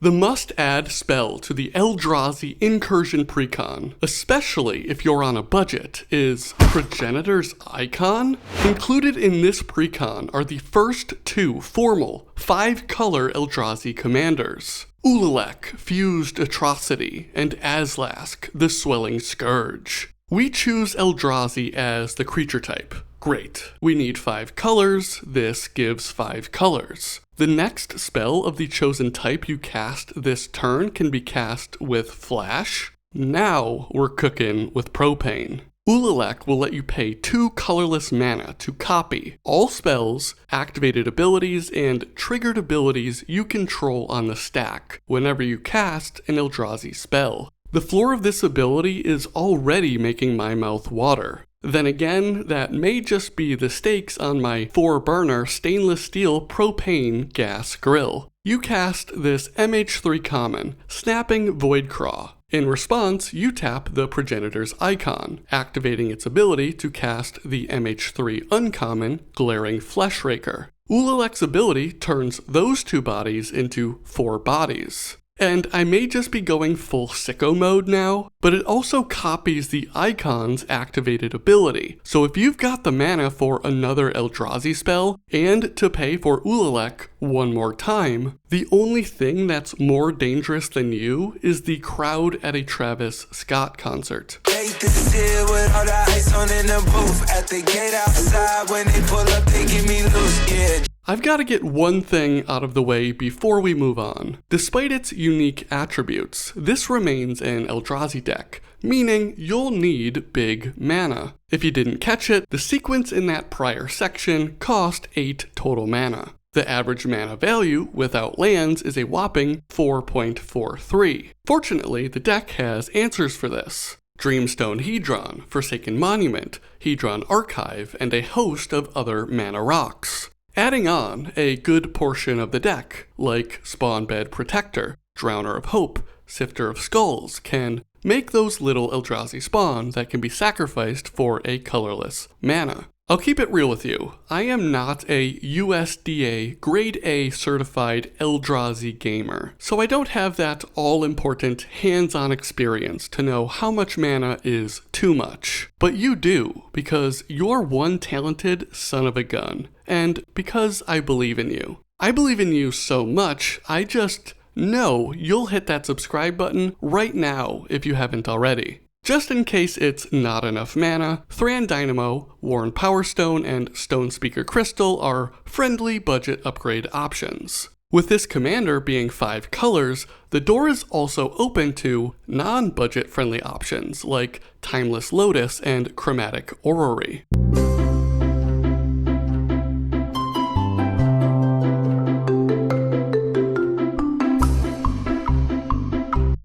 The must-add spell to the Eldrazi Incursion precon, especially if you're on a budget, is Progenitor's Icon. Included in this precon are the first two formal 5-color Eldrazi commanders: Ulalek, Fused Atrocity, and Azlask, the Swelling Scourge. We choose Eldrazi as the creature type. Great. We need 5 colors, this gives 5 colors. The next spell of the chosen type you cast this turn can be cast with Flash. Now we're cooking with propane. Ulalek will let you pay 2 colorless mana to copy all spells, activated abilities, and triggered abilities you control on the stack whenever you cast an Eldrazi spell. The floor of this ability is already making my mouth water. Then again, that may just be the stakes on my 4-burner stainless steel propane gas grill. You cast this MH3 common, Snapping Voidcraw. In response, you tap the Progenitor's Icon, activating its ability to cast the MH3 uncommon, Glaring Fleshraker. Ulalek's ability turns those 2 bodies into 4 bodies. And I may just be going full sicko mode now, but it also copies the icon's activated ability. So if you've got the mana for another Eldrazi spell, and to pay for Ulalek one more time, the only thing that's more dangerous than you is the crowd at a Travis Scott concert. I've got to get one thing out of the way before we move on. Despite its unique attributes, this remains an Eldrazi deck, meaning you'll need big mana. If you didn't catch it, the sequence in that prior section cost 8 total mana. The average mana value without lands is a whopping 4.43. Fortunately, the deck has answers for this: Dreamstone Hedron, Forsaken Monument, Hedron Archive, and a host of other mana rocks. Adding on a good portion of the deck, like Spawnbed Protector, Drowner of Hope, Sifter of Skulls, can make those little Eldrazi spawn that can be sacrificed for a colorless mana. I'll keep it real with you. I am not a USDA Grade A certified Eldrazi gamer, so I don't have that all-important hands-on experience to know how much mana is too much. But you do, because you're one talented son of a gun, and because I believe in you. I believe in you so much, I just know you'll hit that subscribe button right now if you haven't already. Just in case it's not enough mana, Thran Dynamo, Worn Powerstone, and Stone Speaker Crystal are friendly budget upgrade options. With this commander being 5 colors, the door is also open to non-budget friendly options like Timeless Lotus and Chromatic Orrery.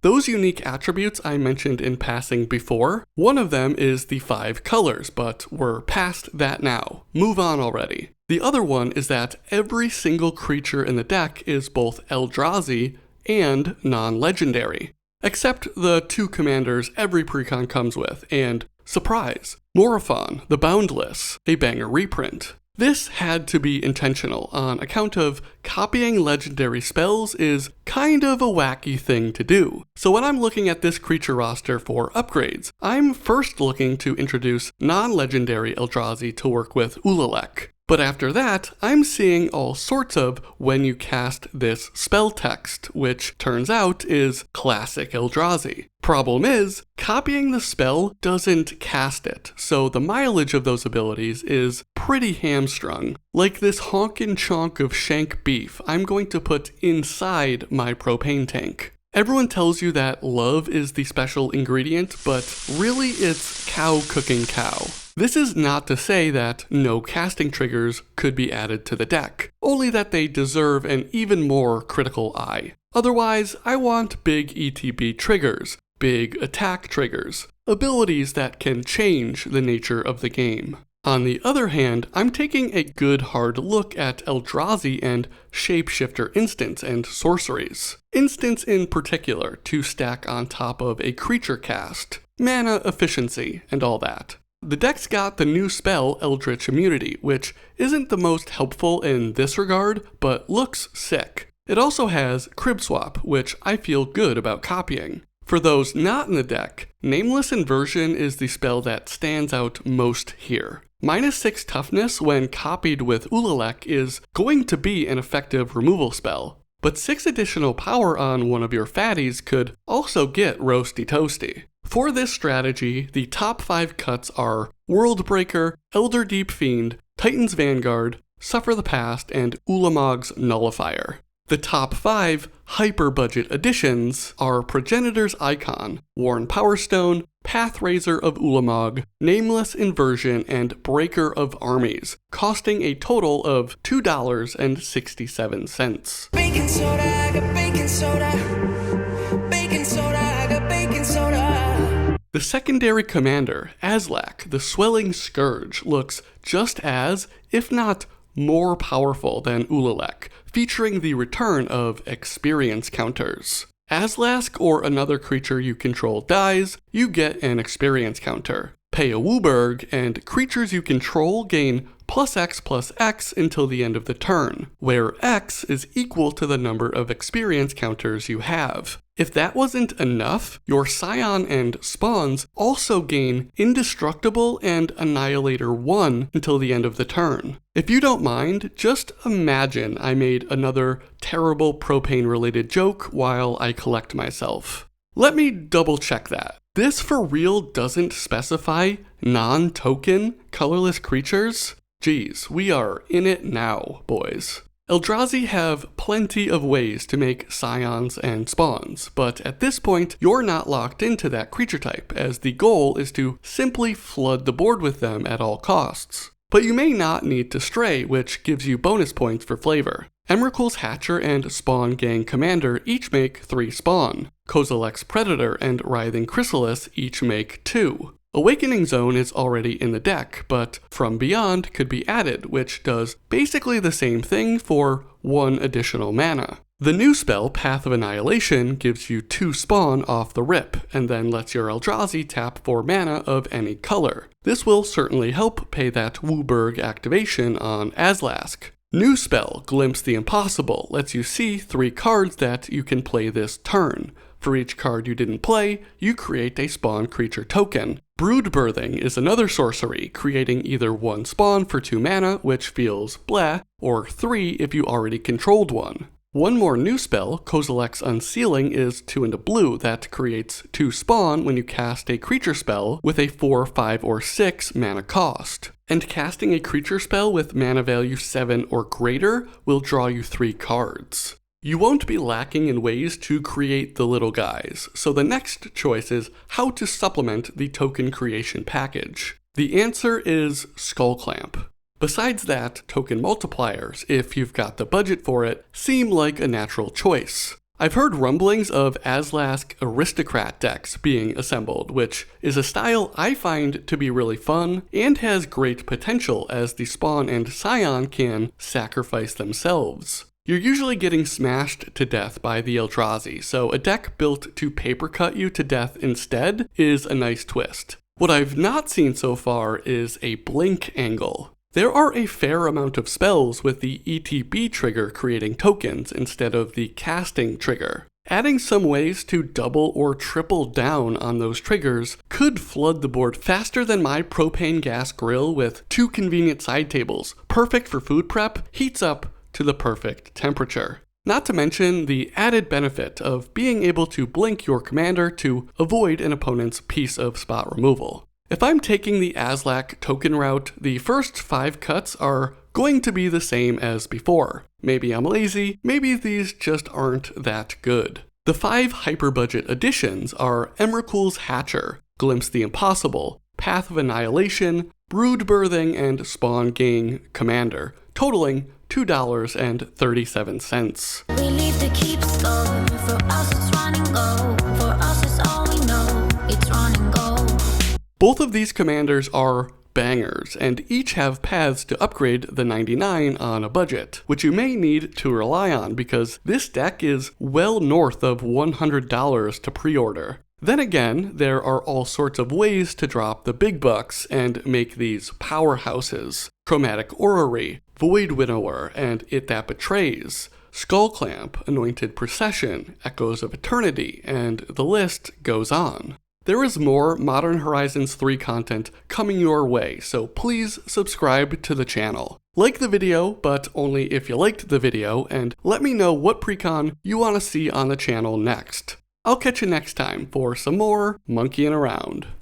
Those unique attributes I mentioned in passing before, one of them is the 5 colors, but we're past that now. Move on already. The other one is that every single creature in the deck is both Eldrazi and non-legendary. Except the 2 commanders every precon comes with, and surprise, Morophon, the Boundless, a banger reprint. This had to be intentional on account of copying legendary spells is kind of a wacky thing to do. So when I'm looking at this creature roster for upgrades, I'm first looking to introduce non-legendary Eldrazi to work with Ulalek. But after that, I'm seeing all sorts of when you cast this spell text, which turns out is classic Eldrazi. Problem is, copying the spell doesn't cast it, so the mileage of those abilities is pretty hamstrung. Like this honkin' chonk of shank beef I'm going to put inside my propane tank. Everyone tells you that love is the special ingredient, but really it's cow cooking cow. This is not to say that no casting triggers could be added to the deck, only that they deserve an even more critical eye. Otherwise, I want big ETB triggers, big attack triggers, abilities that can change the nature of the game. On the other hand, I'm taking a good hard look at Eldrazi and Shapeshifter instants and sorceries. Instants in particular to stack on top of a creature cast, mana efficiency, and all that. The deck's got the new spell Eldritch Immunity, which isn't the most helpful in this regard, but looks sick. It also has Crib Swap, which I feel good about copying. For those not in the deck, Nameless Inversion is the spell that stands out most here. -6 toughness when copied with Ulalek is going to be an effective removal spell, but 6 additional power on one of your fatties could also get roasty toasty. For this strategy, the top 5 cuts are Worldbreaker, Elder Deep Fiend, Titan's Vanguard, Suffer the Past, and Ulamog's Nullifier. The top 5 hyper-budget additions are Progenitor's Icon, Worn Power Stone, Pathraiser of Ulamog, Nameless Inversion, and Breaker of Armies, costing a total of $2.67. Baking soda, I got baking soda. Baking soda, I got baking soda. The secondary commander, Azlak, the Swelling Scourge, looks just as, if not more powerful than Ulalek, featuring the return of experience counters. Azlask or another creature you control dies, you get an experience counter. Pay a Wooburg, and creatures you control gain +X/+X until the end of the turn, where X is equal to the number of experience counters you have. If that wasn't enough, your Scion and Spawns also gain Indestructible and Annihilator 1 until the end of the turn. If you don't mind, just imagine I made another terrible propane-related joke while I collect myself. Let me double check that. This for real doesn't specify non-token colorless creatures? Geez, we are in it now, boys. Eldrazi have plenty of ways to make Scions and Spawns, but at this point, you're not locked into that creature type, as the goal is to simply flood the board with them at all costs. But you may not need to stray, which gives you bonus points for flavor. Emrakul's Hatcher and Spawn Gang Commander each make 3 spawn. Kozilek's Predator and Writhing Chrysalis each make 2. Awakening Zone is already in the deck, but From Beyond could be added, which does basically the same thing for 1 additional mana. The new spell, Path of Annihilation, gives you 2 spawn off the rip, and then lets your Eldrazi tap 4 mana of any color. This will certainly help pay that Wooburg activation on Azlask. New spell, Glimpse the Impossible, lets you see 3 cards that you can play this turn. For each card you didn't play, you create a spawn creature token. Brood Birthing is another sorcery, creating either 1 spawn for 2 mana, which feels bleh, or 3 if you already controlled one. One more new spell, Kozilek's Unsealing, is 2 and a blue that creates 2 spawn when you cast a creature spell with a 4, 5, or 6 mana cost. And casting a creature spell with mana value 7 or greater will draw you 3 cards. You won't be lacking in ways to create the little guys, so the next choice is how to supplement the token creation package. The answer is Skullclamp. Besides that, token multipliers, if you've got the budget for it, seem like a natural choice. I've heard rumblings of Azlask Aristocrat decks being assembled, which is a style I find to be really fun and has great potential as the Spawn and Scion can sacrifice themselves. You're usually getting smashed to death by the Eldrazi, so a deck built to paper cut you to death instead is a nice twist. What I've not seen so far is a blink angle. There are a fair amount of spells with the ETB trigger creating tokens instead of the casting trigger. Adding some ways to double or triple down on those triggers could flood the board faster than my propane gas grill with 2 convenient side tables, perfect for food prep, heats up to the perfect temperature. Not to mention the added benefit of being able to blink your commander to avoid an opponent's piece of spot removal. If I'm taking the Azlak token route, the first 5 cuts are going to be the same as before. Maybe I'm lazy, maybe these just aren't that good. The 5 hyper-budget additions are Emrakul's Hatcher, Glimpse the Impossible, Path of Annihilation, Brood Birthing, and Spawn Gang Commander, totaling $2.37. We leave the keeps go. For us it's run and go. For us it's all we know. It's run and go. Both of these commanders are bangers, and each have paths to upgrade the 99 on a budget, which you may need to rely on because this deck is well north of $100 to pre-order. Then again, there are all sorts of ways to drop the big bucks and make these powerhouses. Chromatic Orrery, Void Winnower, and It That Betrays. Skull Clamp, Anointed Procession, Echoes of Eternity, and the list goes on. There is more Modern Horizons 3 content coming your way, so please subscribe to the channel. Like the video, but only if you liked the video, and let me know what precon you want to see on the channel next. I'll catch you next time for some more monkeying around.